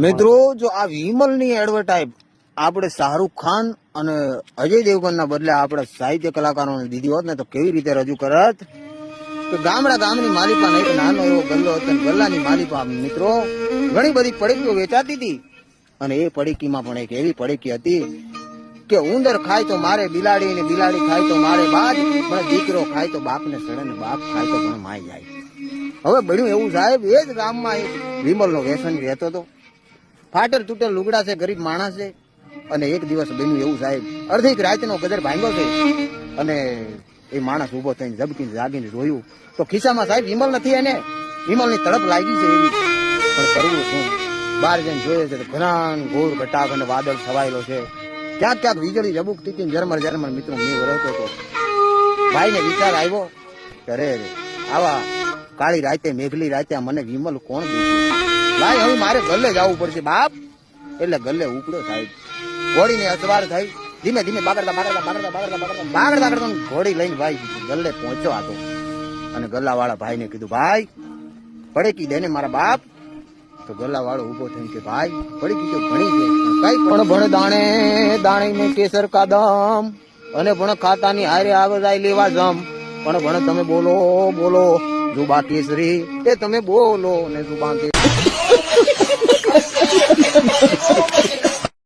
મિત્રો જો આ વિમલ ની એડવર્ટાઇઝ આપણે શાહરુખ ખાન અને અજય દેવગન ના બદલે આપણે સાહિત્ય કલાકારોને દીધી હોત ને તો કેવી રીતે રજૂ કરત કે ગામની માલિપા એક નાનો એવો ગલ્લો હતો ગલ્લાની માલિપા મિત્રો ઘણી બધી પડીકીઓ વેચાતી હતી અને એ પડીકીમાં પણ એક એવી પડીકી હતી કે ઉંદર ખાય તો મારે બિલાડી ને બિલાડી ખાય તો મારે બાજ પણ દીકરો ખાય તો બાપ ને સડે ને બાપ ખાય તો પણ માય જાય. હવે બન્યું એવું સાહેબ એ જ ગામમાં એક વિમલ નો વ્યસન રહેતો હતો. ફાટેલ તૂટેલ લુગડા છે, ગરીબ માણસ છે અને એક દિવસ બન્યું એવું સાહેબ અડધી રાતનો ગદર ભાંગ્યો છે અને એ માણસ ઉભો થઈને ઝબકીને જાગીને જોયું તો ખિસ્સામાં સાહેબ વિમલ નથી એને વિમલની તડપ લાગી છે એવી પણ કરવું શું. બહાર જઈને જોઈએ છે તો ઘણા ઘોર ઘટાક અને વાદળ છવાયેલો છે. ક્યાંક ક્યાંક વીજળી ઝબુકતી હતી ઝરમર મિત્રો મેં વરસતો હતો. ભાઈને વિચાર આવ્યો કે અરે આવા કાળી રાતે મેઘલી રાતે મને વિમલ કોણ દીધું ભાઈ હવે મારે ગલ્લે જવું પડશે બાપ. એટલે ગલ્લે ઉપડ્યો સાહેબ ઘોડીને અસવાર થઈ ધીમે ધીમે બાગડતા ઘોડી લઈને ભાઈ ગલ્લે પહોંચ્યો હતો અને ગલ્લા વાળા ભાઈ ને કીધું ભાઈ પડેકી દે ને મારા બાપ. તો ગલ્લા વાળો ઉભો થઈને કે ભાઈ પડેકી તો ઘણી છે કઈ પણ ભણ દાણે દાણે ને કેસર કાદમ અને ભણ ખાતાની હારે આવે જાય લેવા જમ પણ ભણ તમે બોલો બોલો જુબા કેસરી એ તમે બોલો ને જુબા કેસરી